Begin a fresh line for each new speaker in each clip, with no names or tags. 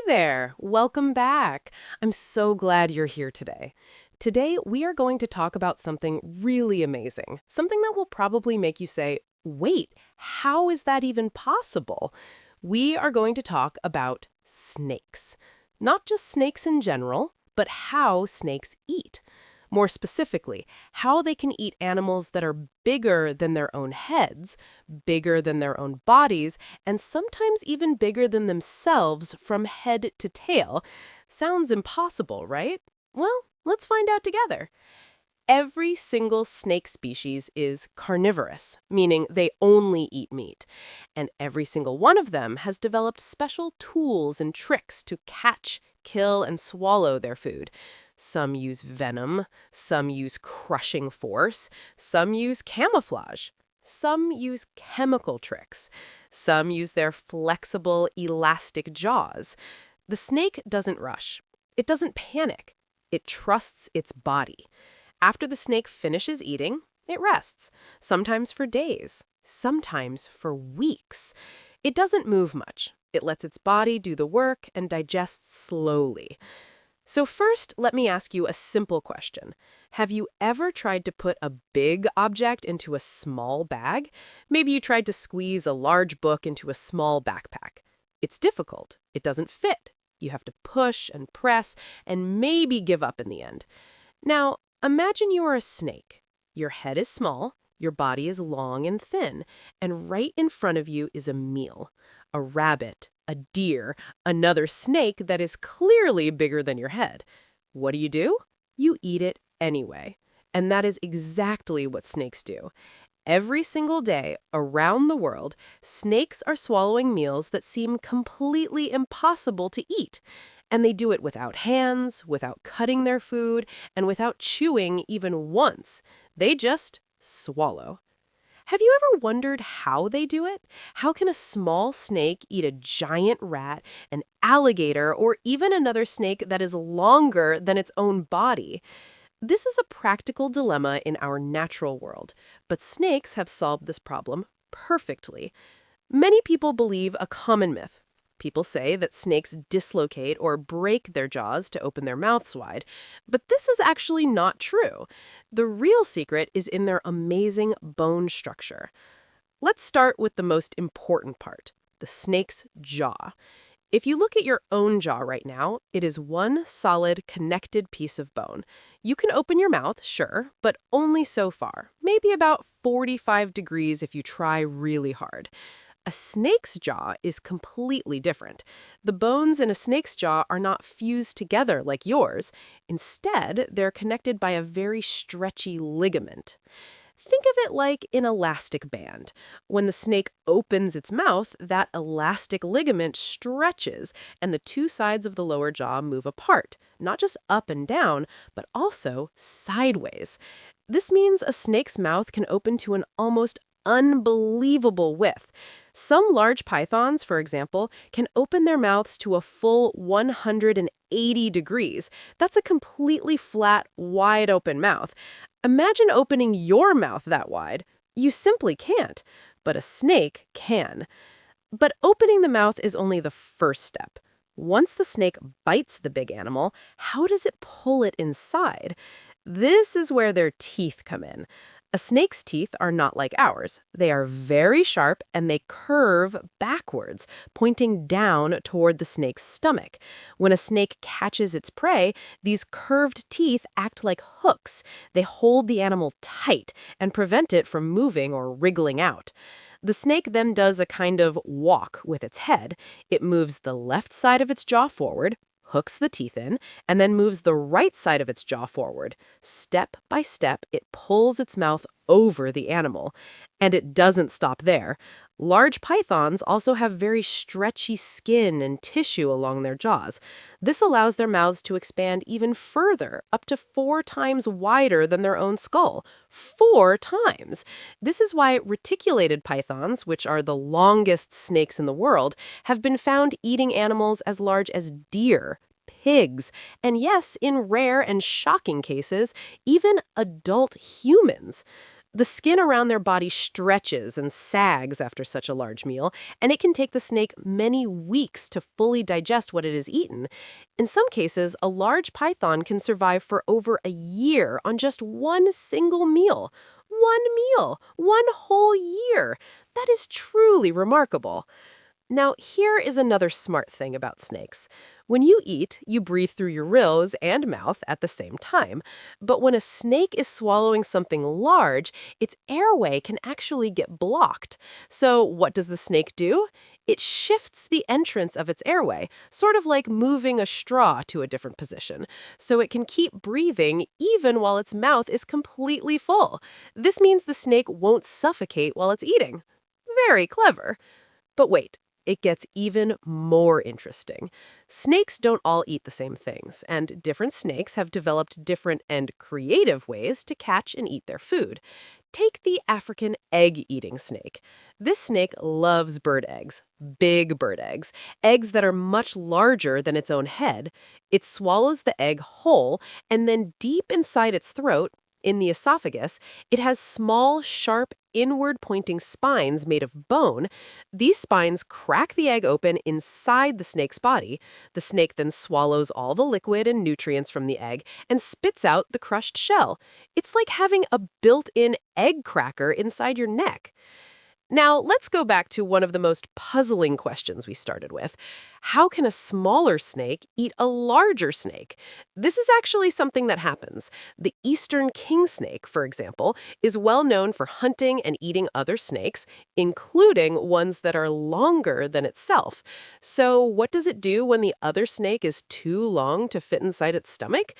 there! Welcome back. I'm so glad you're here today. Today, we are going to talk about something really amazing, something that will probably make you say, wait, how is that even possible? We are going to talk about snakes. Not just snakes in general, but how snakes eat. More specifically, how they can eat animals that are bigger than their own heads, bigger than their own bodies, and sometimes even bigger than themselves from head to tail. Sounds impossible, right? Well, let's find out together. Every single snake species is carnivorous, meaning they only eat meat. And every single one of them has developed special tools and tricks to catch, kill, and swallow their food. Some use venom, some use crushing force, some use camouflage. Some use chemical tricks. Some use their flexible, elastic jaws. The snake doesn't rush. It doesn't panic. It trusts its body. After the snake finishes eating, it rests, sometimes for days, sometimes for weeks. It doesn't move much. It lets its body do the work and digests slowly. So first, let me ask you a simple question. Have you ever tried to put a big object into a small bag? Maybe you tried to squeeze a large book into a small backpack. It's difficult. It doesn't fit. You have to push and press and maybe give up in the end. Now, imagine you are a snake. Your head is small, your body is long and thin, and right in front of you is a meal. A rabbit, a deer, another snake that is clearly bigger than your head. What do? You eat it anyway. And that is exactly what snakes do. Every single day, around the world, snakes are swallowing meals that seem completely impossible to eat. And they do it without hands, without cutting their food, and without chewing even once. They just swallow. Have you ever wondered how they do it? How can a small snake eat a giant rat, an alligator, or even another snake that is longer than its own body? This is a practical dilemma in our natural world, but snakes have solved this problem perfectly. Many people believe a common myth. People say that snakes dislocate or break their jaws to open their mouths wide, but this is actually not true. The real secret is in their amazing bone structure. Let's start with the most important part, the snake's jaw. If you look at your own jaw right now, it is one solid, connected piece of bone. You can open your mouth, sure, but only so far, maybe about 45 degrees if you try really hard. A snake's jaw is completely different. The bones in a snake's jaw are not fused together like yours. Instead, they're connected by a very stretchy ligament. Think of it like an elastic band. When the snake opens its mouth, that elastic ligament stretches, and the two sides of the lower jaw move apart, not just up and down, but also sideways. This means a snake's mouth can open to an almost unbelievable width. Some large pythons, for example, can open their mouths to a full 180 degrees. That's a completely flat, wide open mouth. Imagine opening your mouth that wide. You simply can't, but a snake can. But opening the mouth is only the first step. Once the snake bites the big animal, how does it pull it inside? This is where their teeth come in. A snake's teeth are not like ours. They are very sharp and they curve backwards, pointing down toward the snake's stomach. When a snake catches its prey, these curved teeth act like hooks. They hold the animal tight and prevent it from moving or wriggling out. The snake then does a kind of walk with its head. It moves the left side of its jaw forward, hooks the teeth in, and then moves the right side of its jaw forward. Step by step, it pulls its mouth over the animal. And it doesn't stop there. Large pythons also have very stretchy skin and tissue along their jaws. This allows their mouths to expand even further, up to 4 times wider than their own skull. 4 times! This is why reticulated pythons, which are the longest snakes in the world, have been found eating animals as large as deer, pigs, and yes, in rare and shocking cases, even adult humans. The skin around their body stretches and sags after such a large meal, and it can take the snake many weeks to fully digest what it has eaten. In some cases, a large python can survive for over a year on just one single meal. One meal, one whole year. That is truly remarkable. Now, here is another smart thing about snakes. When you eat, you breathe through your nose and mouth at the same time. But when a snake is swallowing something large, its airway can actually get blocked. So, what does the snake do? It shifts the entrance of its airway, sort of like moving a straw to a different position, so it can keep breathing even while its mouth is completely full. This means the snake won't suffocate while it's eating. Very clever. But wait, it gets even more interesting. Snakes don't all eat the same things, and different snakes have developed different and creative ways to catch and eat their food. Take the African egg-eating snake. This snake loves bird eggs, big bird eggs that are much larger than its own head. It swallows the egg whole, and then deep inside its throat, in the esophagus, it has small, sharp, inward-pointing spines made of bone. These spines crack the egg open inside the snake's body. The snake then swallows all the liquid and nutrients from the egg and spits out the crushed shell. It's like having a built-in egg cracker inside your neck. Now, let's go back to one of the most puzzling questions we started with. How can a smaller snake eat a larger snake? This is actually something that happens. The eastern king snake, for example, is well known for hunting and eating other snakes, including ones that are longer than itself. So, what does it do when the other snake is too long to fit inside its stomach?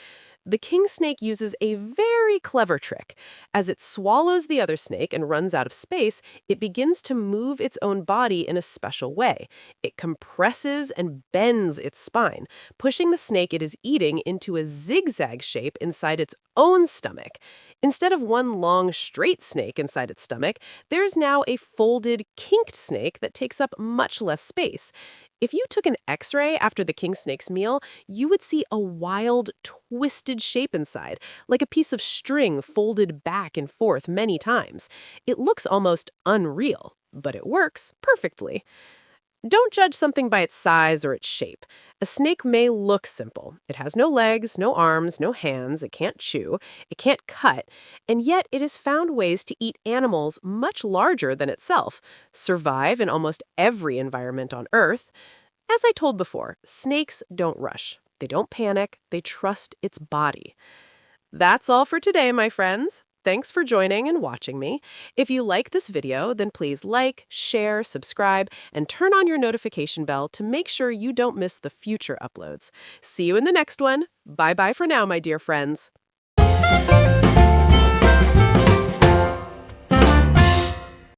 The king snake uses a very clever trick. As it swallows the other snake and runs out of space, it begins to move its own body in a special way. It compresses and bends its spine, pushing the snake it is eating into a zigzag shape inside its own stomach. Instead of one long, straight snake inside its stomach, there's now a folded, kinked snake that takes up much less space. If you took an X-ray after the king snake's meal, you would see a wild, twisted shape inside, like a piece of string folded back and forth many times. It looks almost unreal, but it works perfectly. Don't judge something by its size or its shape. A snake may look simple. It has no legs, no arms, no hands, it can't chew, it can't cut, and yet it has found ways to eat animals much larger than itself, survive in almost every environment on Earth. As I told before, snakes don't rush. They don't panic. They trust its body. That's all for today, my friends. Thanks for joining and watching me. If you like this video, then please like, share, subscribe, and turn on your notification bell to make sure you don't miss the future uploads. See you in the next one. Bye-bye for now, my dear friends.